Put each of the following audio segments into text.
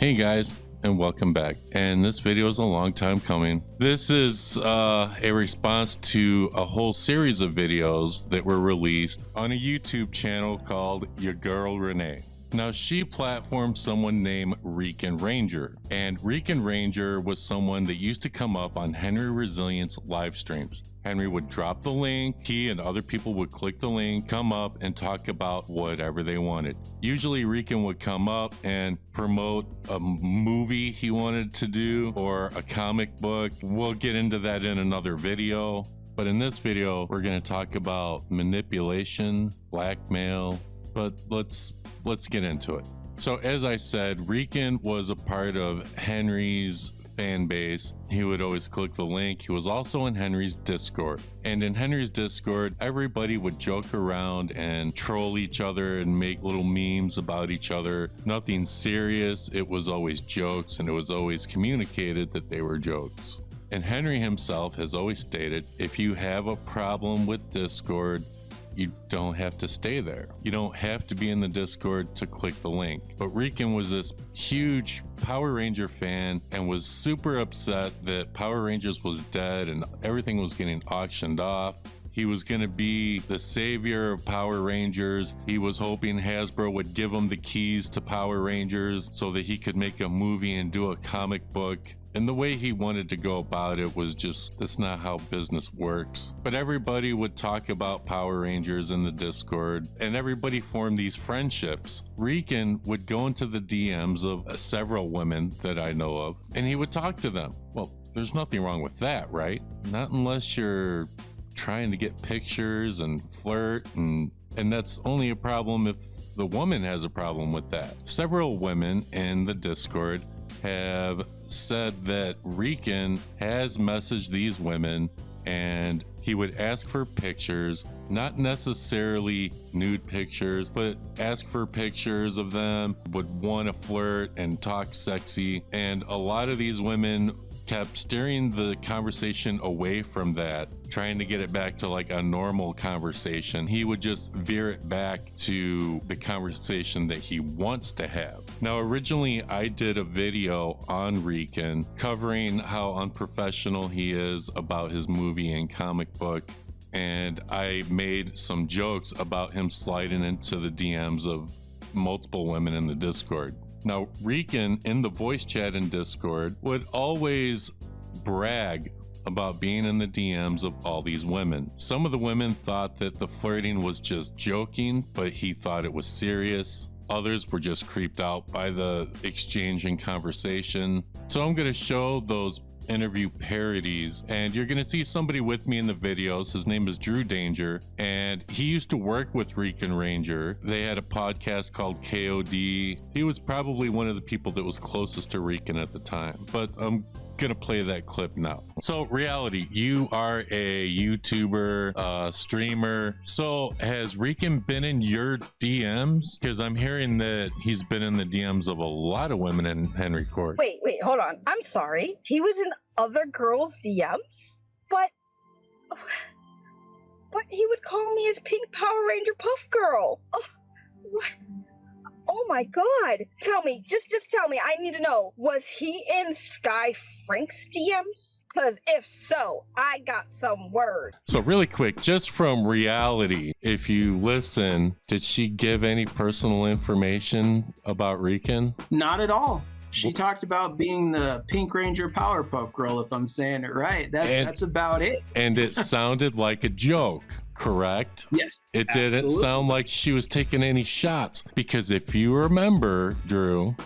Hey guys, and welcome back. And this video is a long time coming. This is a response to a whole series of videos that were released on a YouTube channel called Your Girl Renee. Now, she platformed someone named Rican Ranger, and Rican Ranger was someone that used to come up on Henry Resilience live streams. Henry would drop the link, he and other people would click the link, come up and talk about whatever they wanted. Usually Rican would come up and promote a movie he wanted to do or a comic book. We'll get into that in another video. But in this video, we're going to talk about manipulation, blackmail, but let's get into it. So as I said, Rican was a part of Henry's fan base. He would always click the link. He was also in Henry's Discord. And in Henry's Discord, everybody would joke around and troll each other and make little memes about each other. Nothing serious. It was always jokes, and it was always communicated that they were jokes. And Henry himself has always stated, if you have a problem with Discord, you don't have to stay there. You don't have to be in the Discord to click the link. But Rican was this huge Power Ranger fan and was super upset that Power Rangers was dead and everything was getting auctioned off. He was going to be the savior of Power Rangers. He was hoping Hasbro would give him the keys to Power Rangers so that he could make a movie and do a comic book. And the way he wanted to go about it was just, that's not how business works. But everybody would talk about Power Rangers in the Discord, and everybody formed these friendships. Rican would go into the DMs of several women that I know of, and he would talk to them. Well, there's nothing wrong with that, right? Not unless you're trying to get pictures and flirt, and that's only a problem if the woman has a problem with that. Several women in the Discord have said that Rican has messaged these women and he would ask for pictures, not necessarily nude pictures, but ask for pictures of them, would want to flirt and talk sexy. And a lot of these women kept steering the conversation away from that, trying to get it back to like a normal conversation. He would just veer it back to the conversation that he wants to have. Now, originally I did a video on Rican covering how unprofessional he is about his movie and comic book. And I made some jokes about him sliding into the DMs of multiple women in the Discord. Now, Rican in the voice chat in Discord would always brag about being in the DMs of all these women. Some of the women thought that the flirting was just joking, but he thought it was serious. Others were just creeped out by the exchange and conversation. So I'm going to show those interview parodies, and you're going to see somebody with me in the videos. His name is Drew Danger, and he used to work with Rican Ranger. They had a podcast called KOD. He was probably one of the people that was closest to Rican at the time, but I'm gonna play that clip now. So Reality, you are a YouTuber, streamer. So has Rican been in your DMs? Because I'm hearing that he's been in the DMs of a lot of women in Henry Court. Wait, hold on. I'm sorry. He was in other girls' DMs? But he would call me his pink Power Ranger Puff Girl. Oh, what? Oh my god. Tell me, just tell me, I need to know, was he in Sky Frank's DMs? Because if so, I got some word. So really quick, just from Reality, if you listen, did she give any personal information about Rican? Not at all. She talked about being the Pink Ranger Powerpuff Girl, if I'm saying it right. That's about it. And it sounded like a joke, correct? Yes. It didn't sound like she was taking any shots. Because if you remember, Drew,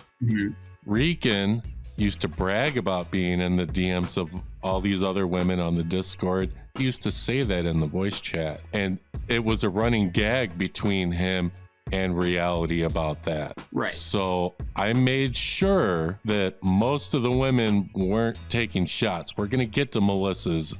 Rican used to brag about being in the DMs of all these other women on the Discord. He used to say that in the voice chat. And it was a running gag between him and Reality about that. Right. So I made sure that most of the women weren't taking shots. We're going to get to Melissa's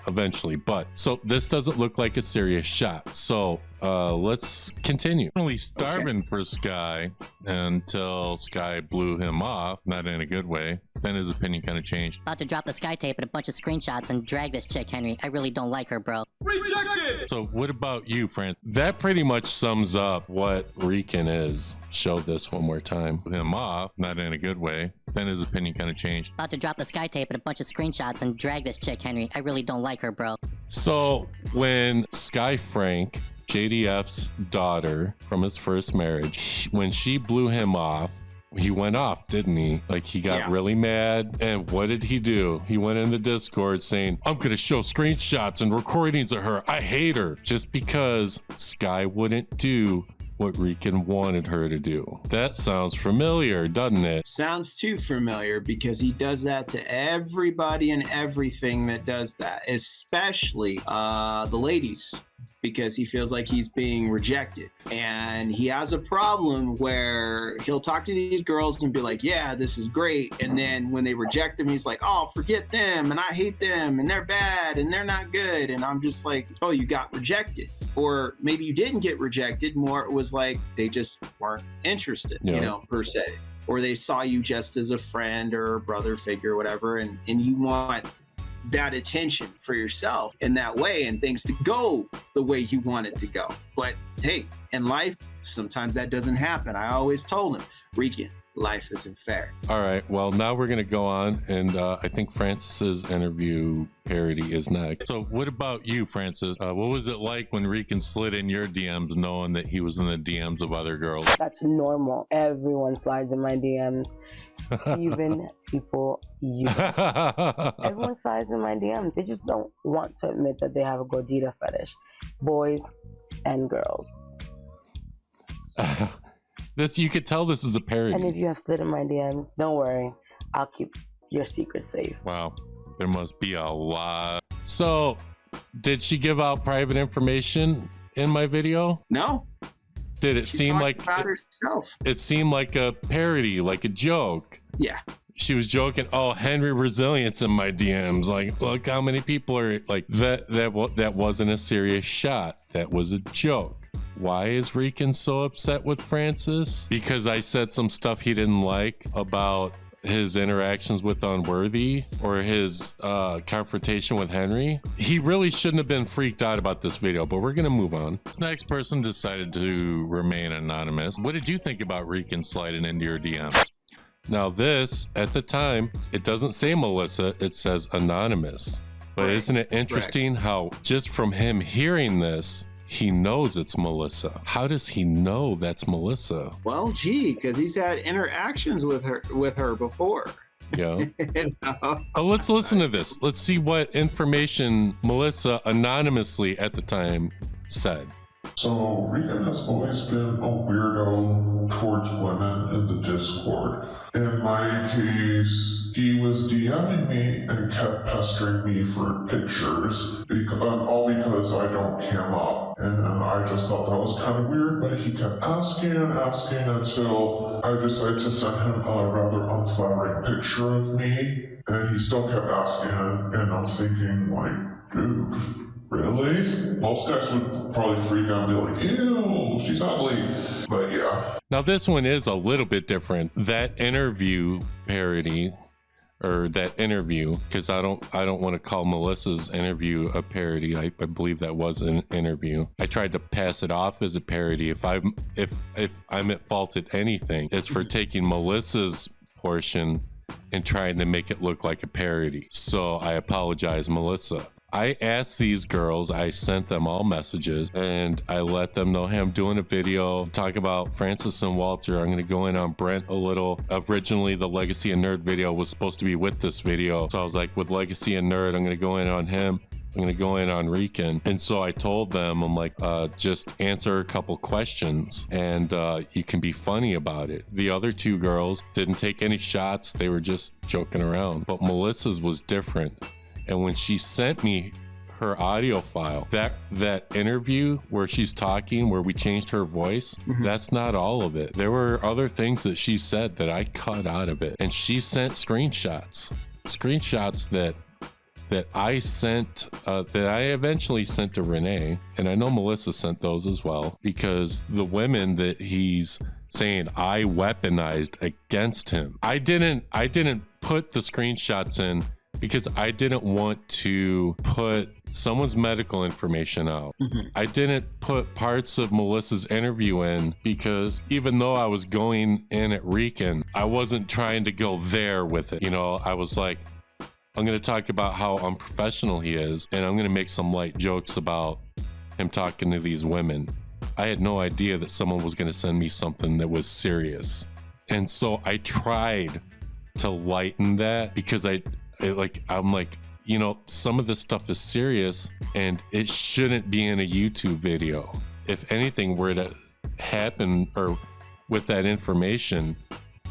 eventually, but so this doesn't look like a serious shot. So let's continue. Really starving for Sky until Sky blew him off, not in a good way. Then his opinion kind of changed. About to drop the Sky tape and a bunch of screenshots and drag this chick, Henry. I really don't like her, bro. Rejected! So what about you, Fran? That pretty much sums up what Rican is. Show this one more time. Blew him off, not in a good way. Then his opinion kind of changed. About to drop the Sky tape and a bunch of screenshots and drag this chick, Henry. I really don't like her, bro. So when Sky Frank, JDF's daughter from his first marriage, when she blew him off, he went off, didn't he? Like, he got really mad. And what did he do? He went in the Discord saying, I'm going to show screenshots and recordings of her. I hate her. Just because Sky wouldn't do what Rican wanted her to do. That sounds familiar, doesn't it? Sounds too familiar, because he does that to everybody and everything that does that, especially the ladies, because he feels like he's being rejected. And he has a problem where he'll talk to these girls and be like, yeah, this is great. And then when they reject him, he's like, oh, forget them, and I hate them, and they're bad, and they're not good. And I'm just like, oh, you got rejected. Or maybe you didn't get rejected, more it was like they just weren't interested, you know, per se. Or they saw you just as a friend or a brother figure or whatever, and you want that attention for yourself in that way and things to go the way you want it to go. But hey, in life, sometimes that doesn't happen. I always told him, Rican, life isn't fair. All right, well, now we're going to go on, and I think Francis's interview parody is next. So what about you, Francis? What was it like when Rican slid in your DMs knowing that he was in the DMs of other girls? That's normal. Everyone slides in my DMs. Even people you. Everyone slides in my DMs. They just don't want to admit that they have a gordita fetish. Boys and girls. This, you could tell this is a parody. And if you have slid in my DMs, don't worry. I'll keep your secret safe. Wow. There must be a lot. So, did she give out private information in my video? No. Did it She seem talked like about herself? it seemed like a parody, like a joke? Yeah. She was joking. Oh, Henry Resilience in my DMs. Like, look how many people are like that. That wasn't a serious shot. That was a joke. Why is Rican so upset with Francis? Because I said some stuff he didn't like about his interactions with Unworthy or his confrontation with Henry. He really shouldn't have been freaked out about this video, but we're gonna move on. This next person decided to remain anonymous. What did you think about Rican sliding into your DM? Now this, at the time, it doesn't say Melissa, it says anonymous. But isn't it interesting how just from him hearing this, he knows it's Melissa? How does he know that's Melissa? Well, gee, because he's had interactions with her before. Yeah. You know? Oh, let's listen to this. Let's see what information Melissa anonymously at the time said. So Rican has always been a weirdo towards women in the Discord. In my case, he was DMing me and kept pestering me for pictures, all because I don't cam up. And I just thought that was kind of weird, but he kept asking until I decided to send him a rather unflattering picture of me. And he still kept asking, and I'm thinking, like, dude, really? Most guys would probably freak out and be like, ew, she's ugly. But yeah. Now this one is a little bit different. That interview parody, or that interview, because I don't want to call Melissa's interview a parody. I believe that was an interview. I tried to pass it off as a parody. If I'm at fault at anything, it's for taking Melissa's portion and trying to make it look like a parody. So I apologize, Melissa. I asked these girls, I sent them all messages, and I let them know, hey, I'm doing a video, talk about Francis and Walter. I'm going to go in on Brent a little. Originally, the Legacy and Nerd video was supposed to be with this video. So I was like, with Legacy and Nerd, I'm going to go in on him. I'm going to go in on Rican. And so I told them, I'm like, just answer a couple questions and you can be funny about it. The other two girls didn't take any shots. They were just joking around. But Melissa's was different. And when she sent me her audio file, that interview where she's talking, where we changed her voice, that's not all of it. There were other things that she said that I cut out of it. And she sent screenshots that that I sent, that I eventually sent to Renee, and I know Melissa sent those as well, because the women that he's saying I weaponized against him, I didn't put the screenshots in because I didn't want to put someone's medical information out. I didn't put parts of Melissa's interview in because even though I was going in at Rican, I wasn't trying to go there with it. You know, I was like, I'm going to talk about how unprofessional he is, and I'm going to make some light jokes about him talking to these women. I had no idea that someone was going to send me something that was serious. And so I tried to lighten that because I'm like, you know, some of this stuff is serious and it shouldn't be in a YouTube video. If anything were to happen or with that information,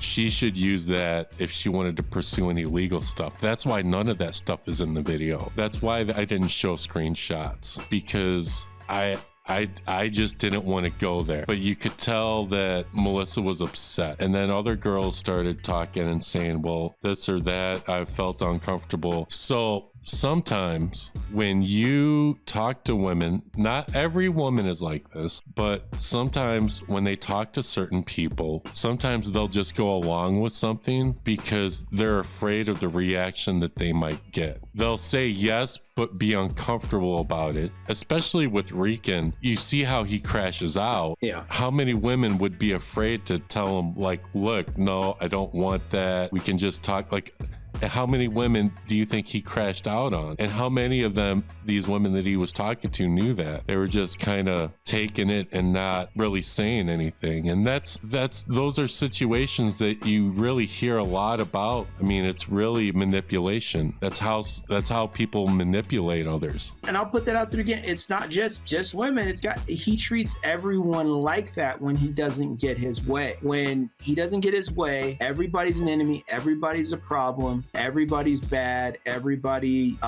she should use that if she wanted to pursue any legal stuff. That's why none of that stuff is in the video. That's why I didn't show screenshots, because I just didn't want to go there. But you could tell that Melissa was upset. And then other girls started talking and saying, well, this or that, I felt uncomfortable. So sometimes when you talk to women, not every woman is like this, but sometimes when they talk to certain people, sometimes they'll just go along with something because they're afraid of the reaction that they might get. They'll say yes, but be uncomfortable about it. Especially with Rican, you see how he crashes out. Yeah. How many women would be afraid to tell him, like, look, no, I don't want that. We can just talk. Like, how many women do you think he crashed out on? And how many of them, these women that he was talking to, knew that? They were just kind of taking it and not really saying anything. And those are situations that you really hear a lot about. I mean, it's really manipulation. That's how people manipulate others. And I'll put that out there again. It's not just women. He treats everyone like that when he doesn't get his way. When he doesn't get his way, everybody's an enemy. Everybody's a problem. Everybody's bad. Everybody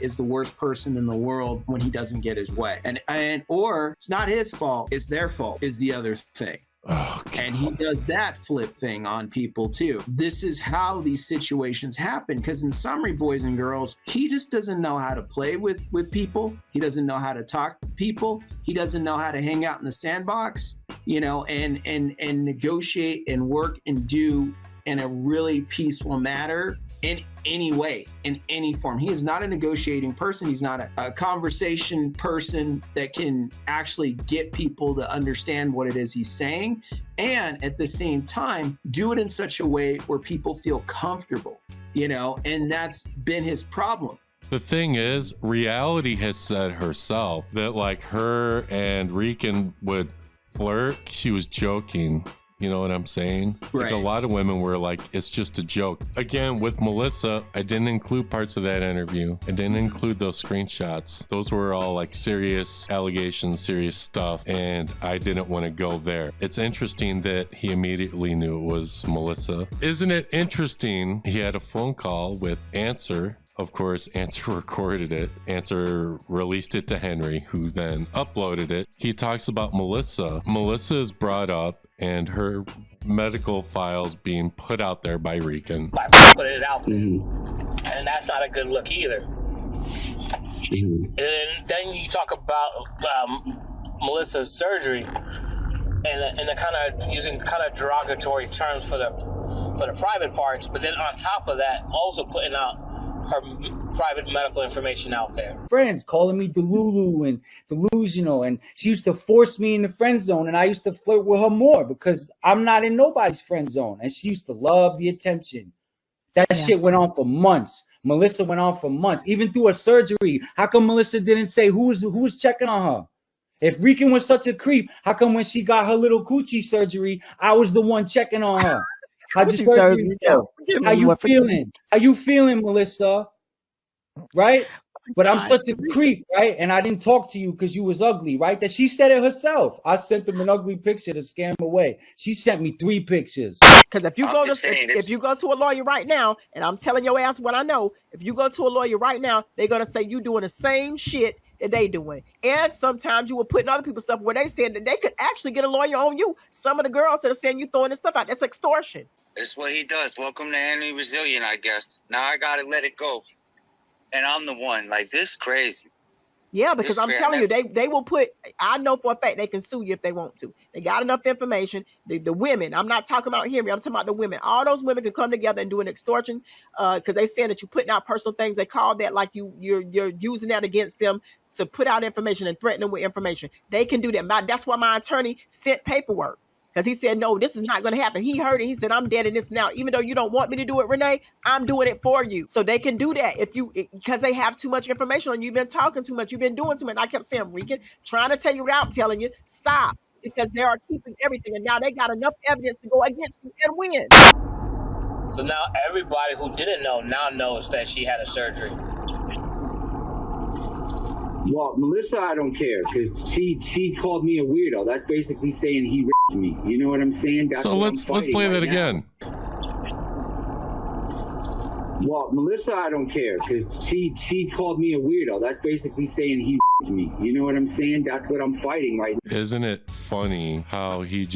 is the worst person in the world when he doesn't get his way. Or it's not his fault, it's their fault is the other thing. Oh, and he does that flip thing on people too. This is how these situations happen, because in summary, boys and girls, he just doesn't know how to play with people. He doesn't know how to talk to people. He doesn't know how to hang out in the sandbox, you know, and negotiate and work and do in a really peaceful manner in any way, in any form. He is not a negotiating person. He's not a conversation person that can actually get people to understand what it is he's saying, and at the same time do it in such a way where people feel comfortable, you know, and that's been his problem. The thing is, reality has said herself that like her and Rican would flirt. She was joking. You know what I'm saying? Right. Like a lot of women were like, it's just a joke. Again, with Melissa, I didn't include parts of that interview. I didn't include those screenshots. Those were all like serious allegations, serious stuff, and I didn't want to go there. It's interesting that he immediately knew it was Melissa. Isn't it interesting? He had a phone call with Answer. Of course, Answer recorded it. Answer released it to Henry, who then uploaded it. He talks about Melissa. Melissa is brought up and her medical files being put out there by Rican. Put it out there. And that's not a good look either. And then you talk about Melissa's surgery and the kind of using kind of derogatory terms for the private parts, but then on top of that, also putting out her private medical information out there. Friends calling me Delulu and delusional, and she used to force me in the friend zone, and I used to flirt with her more because I'm not in nobody's friend zone, and she used to love the attention. That shit went on for months. Melissa went on for months, even through a surgery. How come Melissa didn't say who was checking on her? If Rican was such a creep, how come when she got her little coochie surgery, I was the one checking on her? How'd your surgery go? How you feeling? How you feeling, Melissa? Right? But I'm such a creep, right? And I didn't talk to you because you was ugly, right? That she said it herself. I sent them an ugly picture to scare him away. She sent me 3 pictures. Because if you go to a lawyer right now, and I'm telling your ass what I know, if you go to a lawyer right now, they're gonna say you doing the same shit that they doing. And sometimes you were putting other people's stuff where they said that they could actually get a lawyer on you. Some of the girls that are saying you throwing this stuff out, that's extortion. That's what he does. Welcome to Henry Resilient, I guess. Now I gotta let it go. and I'm the one. Like, this is crazy. Yeah, because I'm telling you, they will put, I know for a fact they can sue you if they want to. They got enough information. The women, I'm not talking about Henry, I'm talking about the women. All those women can come together and do an extortion because they saying that you're putting out personal things. They call that like you're using that against them to put out information and threaten them with information. They can do that. That's why my attorney sent paperwork. Because he said, no, this is not going to happen. He heard it. He said, I'm dead in this now. Even though you don't want me to do it, Renee, I'm doing it for you. So they can do that because they have too much information on you. You've been talking too much. You've been doing too much. And I kept saying, Rican, trying to tell you without telling you, stop. Because they are keeping everything. And now they got enough evidence to go against you and win. So now everybody who didn't know now knows that she had a surgery. Well, Melissa, I don't care because she called me a weirdo. That's basically saying he raped me. You know what I'm saying? That's so let's play that again. Well, Melissa, I don't care because she called me a weirdo. That's basically saying he raped me. You know what I'm saying? That's what I'm fighting right now. Isn't it funny how he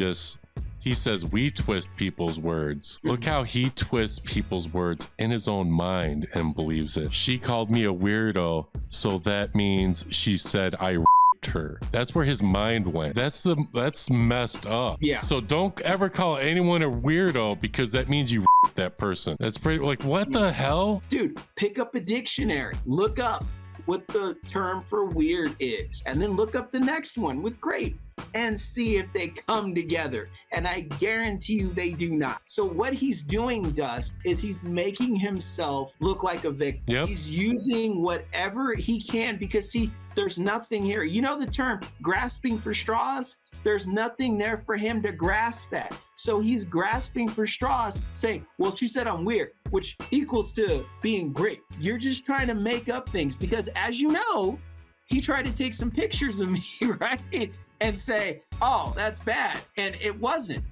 says we twist people's words. Look how he twists people's words in his own mind and believes it. She called me a weirdo, so that means she said I raped her. That's where his mind went. That's messed up. Yeah. So don't ever call anyone a weirdo because that means you raped that person. That's pretty like what the hell? Dude, pick up a dictionary. Look up what the term for weird is, and then look up the next one with great and see if they come together. And I guarantee you they do not. So what he's doing, Dust, is he's making himself look like a victim. Yep. He's using whatever he can because, see, there's nothing here. You know the term grasping for straws? There's nothing there for him to grasp at. So he's grasping for straws, saying, well, she said I'm weird, which equals to being great. You're just trying to make up things because, as you know, he tried to take some pictures of me, right? And say, oh, that's bad. And it wasn't,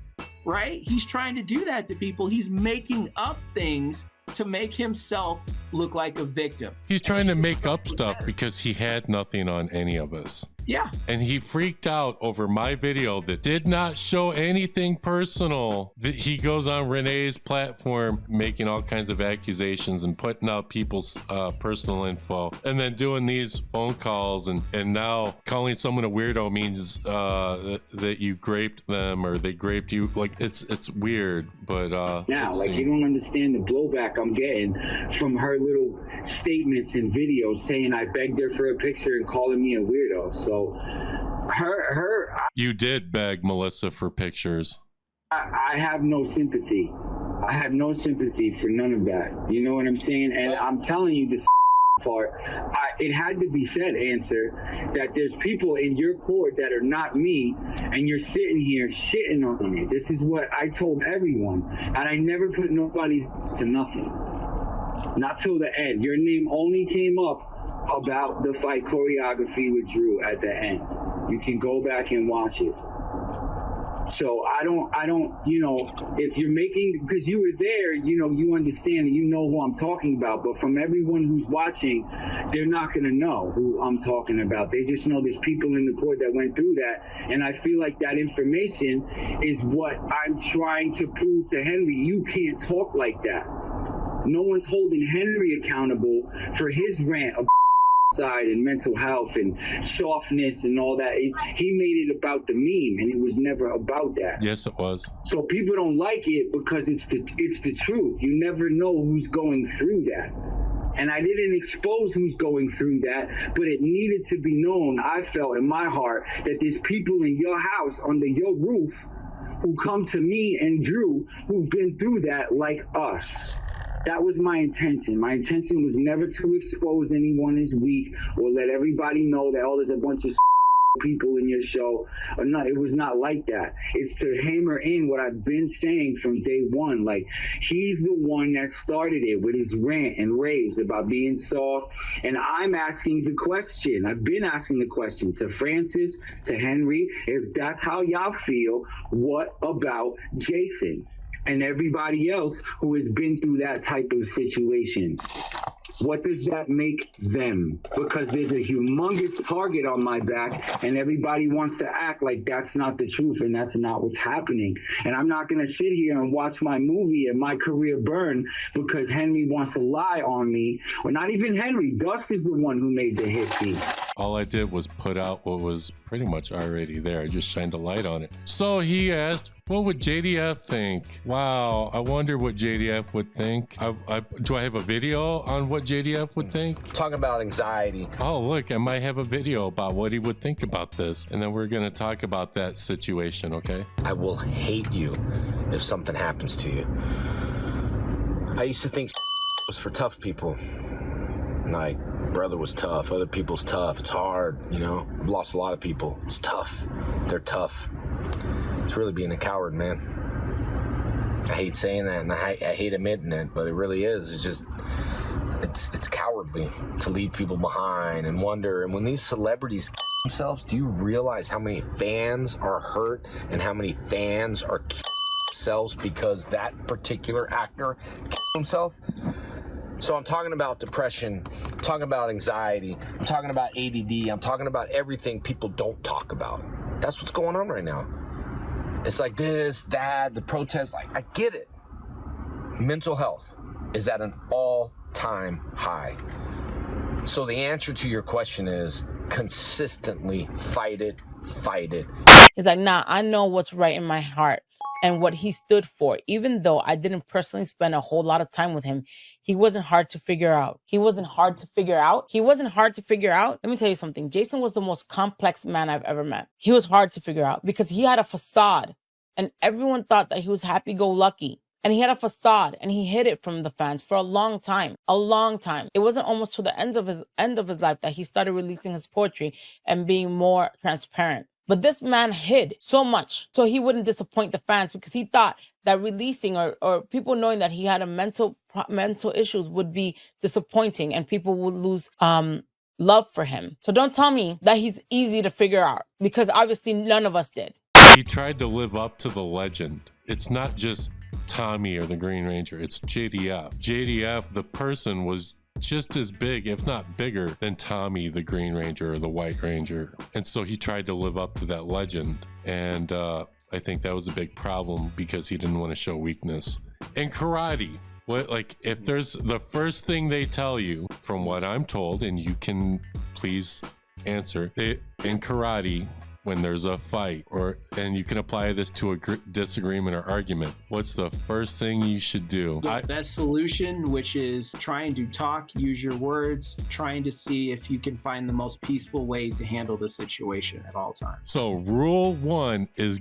right? He's trying to do that to people. He's making up things to make himself look like a victim. He's trying to make up stuff because he had nothing on any of us. Yeah. And he freaked out over my video that did not show anything personal. That he goes on Renee's platform making all kinds of accusations and putting out people's personal info and then doing these phone calls and now calling someone a weirdo means that you graped them or they graped you. Like it's weird, but now like you don't understand the blowback I'm getting from her little statements and videos saying I begged her for a picture and calling me a weirdo. So you did beg Melissa for pictures. I have no sympathy. I have no sympathy for none of that. You know what I'm saying? And I'm telling you this part, it had to be said, Answer, that there's people in your court that are not me, and you're sitting here shitting on me. This is what I told everyone, and I never put nobody's to nothing. Not till the end. Your name only came up about the fight choreography with Drew at the end. You can go back and watch it. So I don't, you know, if you're making, because you were there, you know, you understand and you know who I'm talking about, but from everyone who's watching, they're not going to know who I'm talking about. They just know there's people in the court that went through that. And I feel like that information is what I'm trying to prove to Henry. You can't talk like that. No one's holding Henry accountable for his rant of side and mental health and softness and all that. He made it about the meme, and it was never about that. Yes, it was. So people don't like it because it's the truth. You never know who's going through that. And I didn't expose who's going through that, but it needed to be known, I felt in my heart, that there's people in your house, under your roof, who come to me and Drew, who've been through that like us. That was my intention. My intention was never to expose anyone as weak or let everybody know that, oh, there's a bunch of people in your show. Or not. It was not like that. It's to hammer in what I've been saying from day one. Like, he's the one that started it with his rant and raves about being soft. And I'm asking the question. I've been asking the question to Francis, to Henry. If that's how y'all feel, what about Jason and everybody else who has been through that type of situation? What does that make them? Because there's a humongous target on my back and everybody wants to act like that's not the truth and that's not what's happening. And I'm not going to sit here and watch my movie and my career burn because Henry wants to lie on me. Or not even Henry. Dust is the one who made the hit piece. All I did was put out what was pretty much already there. I just shined a light on it. So he asked, what would JDF think? Wow, I wonder what JDF would think. Do I have a video on what JDF would think? Talking about anxiety. Oh, look, I might have a video about what he would think about this. And then we're going to talk about that situation, okay? I will hate you if something happens to you. I used to think was for tough people. Like, brother was tough, other people's tough. It's hard, you know? I've lost a lot of people. It's tough. They're tough. It's really being a coward, man. I hate saying that, and I hate admitting it, but it really is. It's just, it's cowardly to leave people behind and wonder. And when these celebrities kill themselves, do you realize how many fans are hurt and how many fans are killing themselves because that particular actor killed himself? So I'm talking about depression, I'm talking about anxiety, I'm talking about ADD, I'm talking about everything people don't talk about. That's what's going on right now. It's like this, that, the protest, like, I get it. Mental health is at an all-time high. So the answer to your question is consistently fight it, fight it. He's like, nah, I know what's right in my heart and what he stood for. Even though I didn't personally spend a whole lot of time with him, he wasn't hard to figure out. He wasn't hard to figure out. He wasn't hard to figure out. Let me tell you something. Jason was the most complex man I've ever met. He was hard to figure out because he had a facade and everyone thought that he was happy-go-lucky. And he had a facade and he hid it from the fans for a long time. A long time. It wasn't almost to the end of his life that he started releasing his poetry and being more transparent. But this man hid so much so he wouldn't disappoint the fans because he thought that releasing or people knowing that he had a mental issues would be disappointing and people would lose love for him. So don't tell me that he's easy to figure out because obviously none of us did. He tried to live up to the legend. It's not just Tommy or the Green Ranger, it's JDF. JDF, the person, was just as big, if not bigger, than Tommy the Green Ranger or the White Ranger. And so he tried to live up to that legend. And I think that was a big problem because he didn't want to show weakness. In karate, if there's the first thing they tell you, from what I'm told, and you can please answer, in karate, when there's a fight, and you can apply this to a disagreement or argument, what's the first thing you should do? The best solution, which is trying to talk, use your words, trying to see if you can find the most peaceful way to handle the situation at all times. So rule one is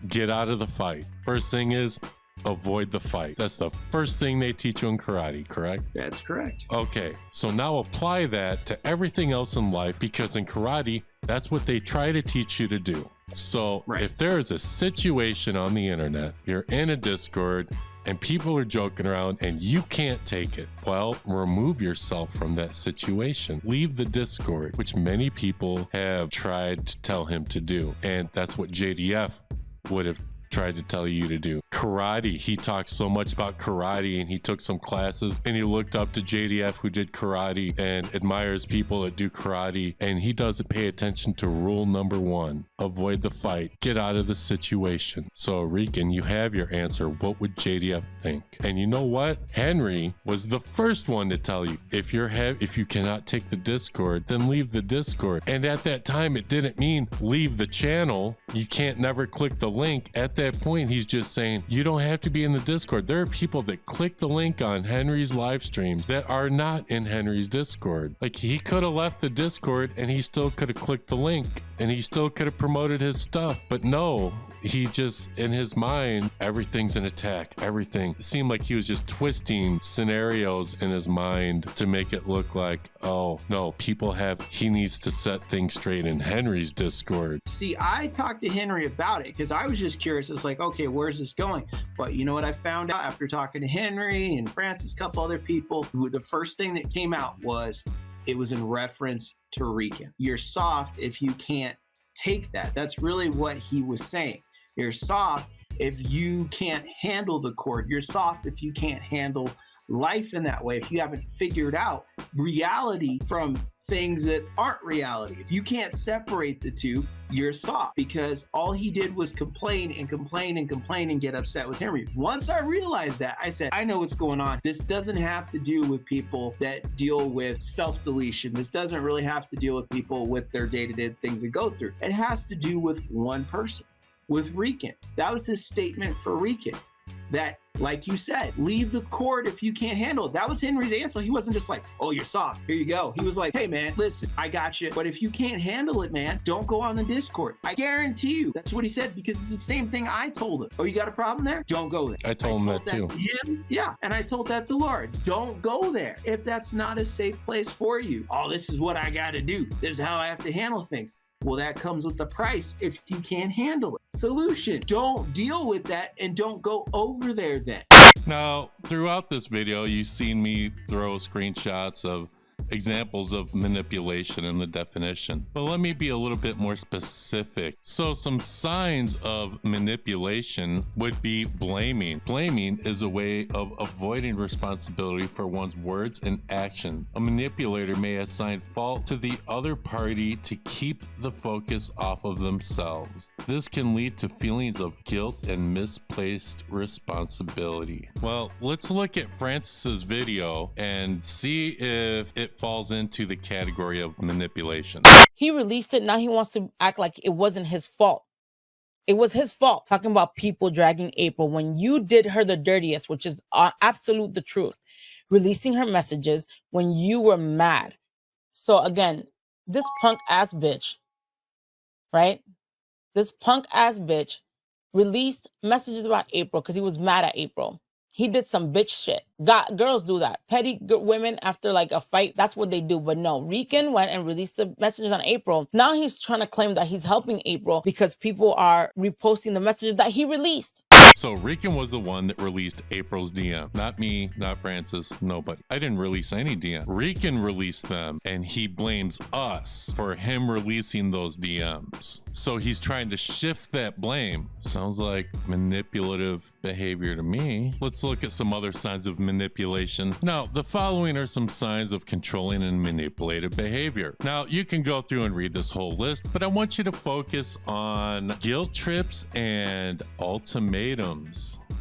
get out of the fight. First thing is avoid the fight. That's the first thing they teach you in karate, correct? That's correct. Okay, so now apply that to everything else in life, because in karate, that's what they try to teach you to do. So if there is a situation on the internet, you're in a Discord and people are joking around and you can't take it, well, remove yourself from that situation. Leave the Discord, which many people have tried to tell him to do. And that's what JDF would have tried to tell you to do. Karate, he talks so much about karate and he took some classes and he looked up to JDF who did karate and admires people that do karate, and he doesn't pay attention to rule number one: avoid the fight, get out of the situation. So Regan, you have your answer. What would JDF think? And you know what? Henry was the first one to tell you, if you cannot take the Discord, then leave the Discord. And at that time, it didn't mean leave the channel. You can't never click the link. At that point, he's just saying you don't have to be in the Discord. There are people that click the link on Henry's live stream that are not in Henry's Discord. Like, he could have left the Discord and he still could have clicked the link and he still could have promoted his stuff. But no, he just, in his mind, everything's an attack. Everything. It seemed like he was just twisting scenarios in his mind to make it look like, oh no, he needs to set things straight in Henry's Discord. See, I talked to Henry about it because I was just curious. It's like, okay, where's this going? But you know what I found out after talking to Henry and Francis, a couple other people, the first thing that came out was it was in reference to Regan. You're soft if you can't take that. That's really what he was saying. You're soft if you can't handle the court. You're soft if you can't handle life in that way, if you haven't figured out reality from things that aren't reality, if you can't separate the two, you're soft, because all he did was complain and complain and complain and get upset with Henry. Once I realized that, I said, I know what's going on. This doesn't have to do with people that deal with self-deletion. This doesn't really have to deal with people with their day-to-day things that go through. It has to do with one person, with Rican. That was his statement for Rican. That, like you said, leave the court if you can't handle it. That was Henry's answer. He wasn't just like, oh, you're soft, here you go. He was like, hey man, listen, I got you, but if you can't handle it, man, don't go on the Discord. I guarantee you that's what he said, because it's the same thing I told him. Oh, you got a problem there? Don't go there. I told him that too. Yeah, and I told that to Laura. Don't go there if that's not a safe place for you. Oh, this is what I got to do. This is how I have to handle things. Well, that comes with the price if you can't handle it. Solution: don't deal with that and don't go over there then. Now, throughout this video, you've seen me throw screenshots of examples of manipulation in the definition, but let me be a little bit more specific. So some signs of manipulation would be blaming. Blaming is a way of avoiding responsibility for one's words and action. A manipulator may assign fault to the other party to keep the focus off of themselves. This can lead to feelings of guilt and misplaced responsibility. Well, let's look at Francis's video and see if it falls into the category of manipulation. He released it. Now he wants to act like it wasn't his fault. It was his fault. Talking about people dragging April when you did her the dirtiest, which is absolute the truth. Releasing her messages when you were mad. So again, this punk ass bitch, right? This punk ass bitch released messages about April because he was mad at April. He did some bitch shit. Girls do that. Petty women after like a fight, that's what they do. But no, Rican went and released the messages on April. Now he's trying to claim that he's helping April because people are reposting the messages that he released. So Rican was the one that released April's DM. Not me, not Francis, nobody. I didn't release any DM. Rican released them, and he blames us for him releasing those DMs. So he's trying to shift that blame. Sounds like manipulative behavior to me. Let's look at some other signs of manipulation. Now, the following are some signs of controlling and manipulative behavior. Now, you can go through and read this whole list, but I want you to focus on guilt trips and ultimatums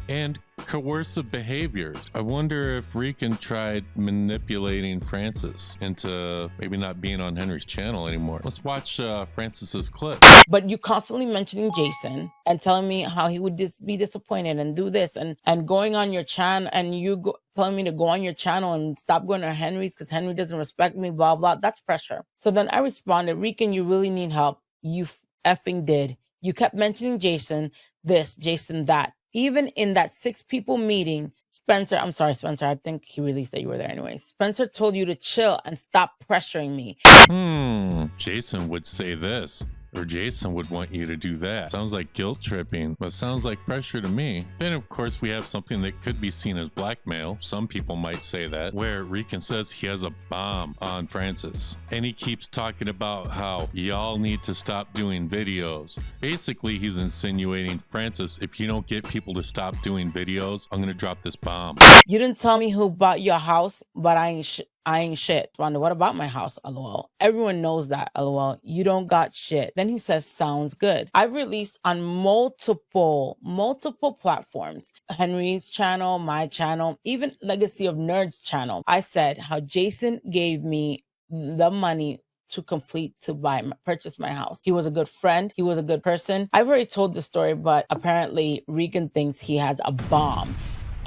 and coercive behaviors. I wonder if Rican tried manipulating Francis into maybe not being on Henry's channel anymore. Let's watch Francis's clip. But you constantly mentioning Jason and telling me how he would be disappointed and do this and going on your channel, and you telling me to go on your channel and stop going to Henry's because Henry doesn't respect me, blah, blah. That's pressure. So then I responded, Rican, you really need help. You effing did. You kept mentioning Jason this, Jason that. Even in that 6 people meeting, Spencer, I'm sorry, Spencer, I think he released that you were there anyways. Spencer told you to chill and stop pressuring me. Jason would say this, or Jason would want you to do that. Sounds like guilt tripping, but sounds like pressure to me. Then of course we have something that could be seen as blackmail. Some people might say that, where Rican says he has a bomb on Francis. And he keeps talking about how y'all need to stop doing videos. Basically, he's insinuating, Francis, if you don't get people to stop doing videos, I'm gonna drop this bomb. You didn't tell me who bought your house, but I ain't shit. Wanda, what about my house? LOL. Everyone knows that. LOL. You don't got shit. Then he says, sounds good. I've released on multiple platforms. Henry's channel, my channel, even Legacy of Nerds channel. I said how Jason gave me the money to purchase my house. He was a good friend. He was a good person. I've already told the story, but apparently Rican thinks he has a bomb.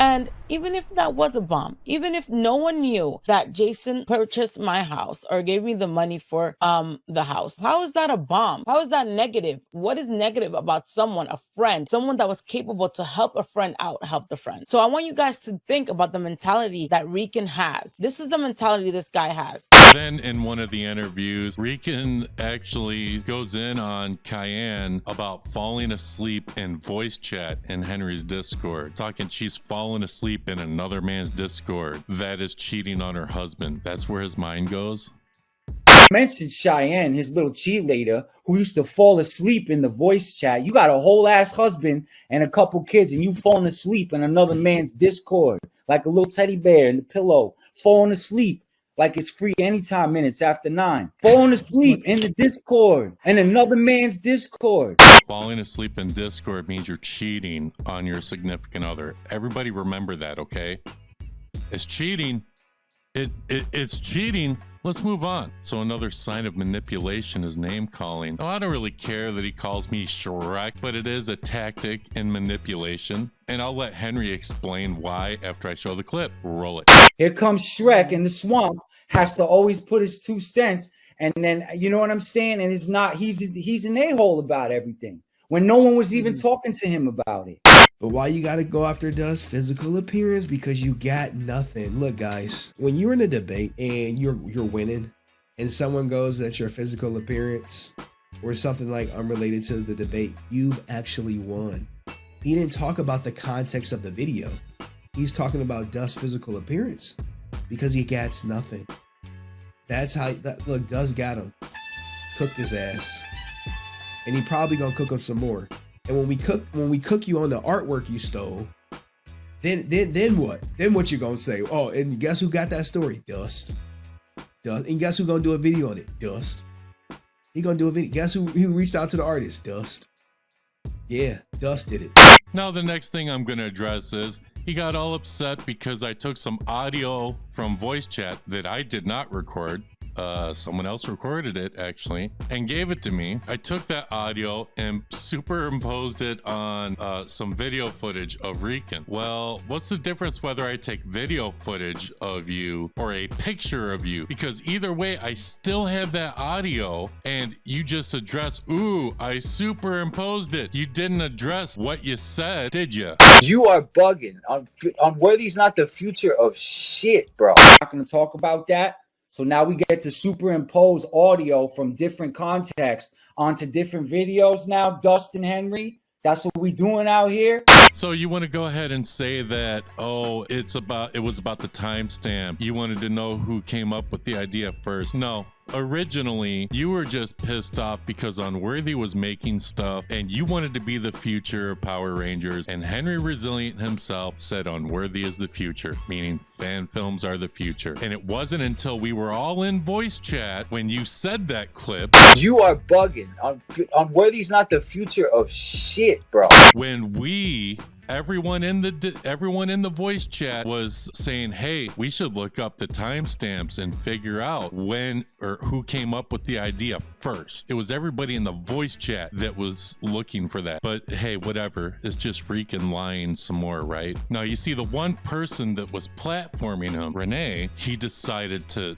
And even if that was a bomb, even if no one knew that Jason purchased my house or gave me the money for the house, how is that a bomb? How is that negative? What is negative about someone, a friend, someone that was capable to help a friend out, help the friend? So I want you guys to think about the mentality that Rican has. This is the mentality this guy has. Then in one of the interviews, Rican actually goes in on Cayenne about falling asleep in voice chat in Henry's Discord, talking she's fallen asleep in another man's Discord. That is cheating on her husband. That's where his mind goes. Mentioned Cheyenne, his little cheerleader, who used to fall asleep in the voice chat. You got a whole ass husband and a couple kids, and you falling asleep in another man's Discord. like a little teddy bear in the pillow, falling asleep like it's free anytime minutes after 9. Falling asleep in the Discord, in another man's Discord. Falling asleep in Discord means you're cheating on your significant other. Everybody remember that, okay? It's cheating. It's cheating. Let's move on. So another sign of manipulation is name calling. Oh, I don't really care that he calls me Shrek, but it is a tactic in manipulation. And I'll let Henry explain why after I show the clip. Roll it. Here comes Shrek in the swamp, has to always put his 2 cents. And then, you know what I'm saying? And he's an a-hole about everything when no one was even talking to him about it. But why you gotta go after Dust? Physical appearance? Because you got nothing. Look, guys, when you're in a debate and you're winning, and someone goes at your physical appearance or something like unrelated to the debate, you've actually won. He didn't talk about the context of the video. He's talking about Dust's physical appearance because he gets nothing. That's how look, Dust got him. Cooked his ass. And he probably gonna cook him some more. And when we cook you on the artwork you stole, then what? Then what you gonna say? Oh, and guess who got that story? Dust. And guess who gonna do a video on it? Dust. He gonna do a video. Guess who reached out to the artist? Dust. Yeah, Dust did it. Now the next thing I'm gonna address is he got all upset because I took some audio from voice chat that I did not record. Someone else recorded it actually and gave it to me. I took that audio and superimposed it on some video footage of Rican. Well, what's the difference whether I take video footage of you or a picture of you? Because either way, I still have that audio and you just address, ooh, I superimposed it. You didn't address what you said, did you? You are bugging. Unworthy's not the future of shit, bro. I'm not gonna talk about that. So now we get to superimpose audio from different contexts onto different videos now, Dustin Henry. That's what we doing out here. So you want to go ahead and say that, oh, it was about the timestamp. You wanted to know who came up with the idea first. No. Originally, you were just pissed off because Unworthy was making stuff and you wanted to be the future of Power Rangers, and Henry Resilient himself said Unworthy is the future, meaning fan films are the future. And it wasn't until we were all in voice chat when you said that clip. You are bugging. Unworthy's not the future of shit, bro. When everyone in the voice chat was saying, hey, we should look up the timestamps and figure out when or who came up with the idea first. It was everybody in the voice chat that was looking for that. But hey, whatever. It's just Rican lying some more, right? Now, you see, the one person that was platforming him, Renee, he decided to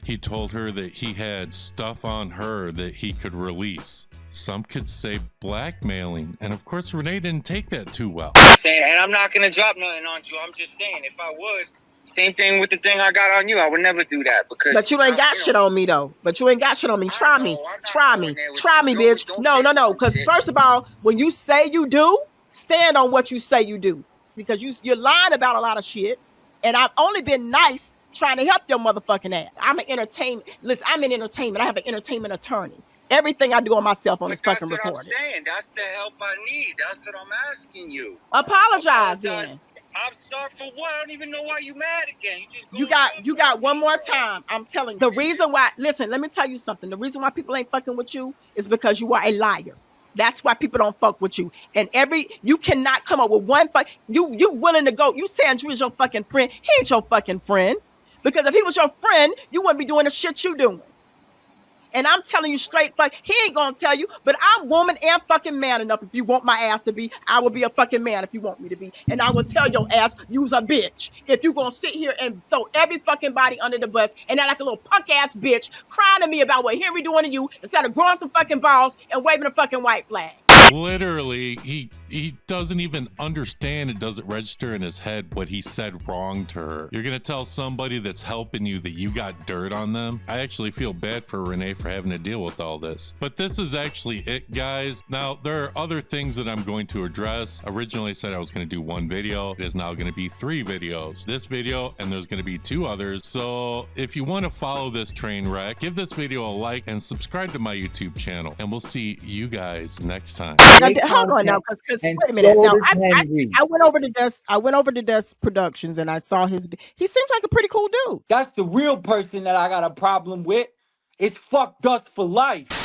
he told her that he had stuff on her that he could release. Some could say blackmailing, and of course Renee didn't take that too well. And I'm not gonna drop nothing on you. I'm just saying, if I would, same thing with the thing I got on you. I would never do that because. But you ain't got shit on me though. But you ain't got shit on me. Try me, bitch. No. Because first of all, when you say you do, stand on what you say you do. Because you're lying about a lot of shit, and I've only been nice trying to help your motherfucking ass. I'm in entertainment. I have an entertainment attorney. Everything I do on myself on this fucking recording. That's what I'm saying. That's the help I need. That's what I'm asking you. Apologize then. I'm sorry for what? I don't even know why you mad again. You got one more time. I'm telling you. The reason why, listen, let me tell you something. The reason why people ain't fucking with you is because you are a liar. That's why people don't fuck with you. And you cannot come up with one you willing to go. You saying Drew is your fucking friend. He ain't your fucking friend. Because if he was your friend, you wouldn't be doing the shit you doing. And I'm telling you straight, he ain't gonna tell you, but I'm woman and fucking man enough. If you want my ass to be, I will be a fucking man if you want me to be. And I will tell your ass, you's a bitch. If you gonna sit here and throw every fucking body under the bus and act like a little punk ass bitch crying to me about what Henry doing to you instead of growing some fucking balls and waving a fucking white flag. Literally, he doesn't even understand. It doesn't register in his head what he said wrong to her. You're gonna tell somebody that's helping you that you got dirt on them? I actually feel bad for Renee for having to deal with all this. But this is actually it, guys. Now, there are other things that I'm going to address. Originally said I was gonna do one video. It is now gonna be 3 videos. This video, and there's gonna be 2 others. So if you wanna follow this train wreck, give this video a like and subscribe to my YouTube channel. And we'll see you guys next time. Hold on now, because is. And Wait a minute. so Now does Henry. I went over to Dust. I went over to Dust Productions and I saw his. He seems like a pretty cool dude. That's the real person that I got a problem with. It's fuck Dust for life.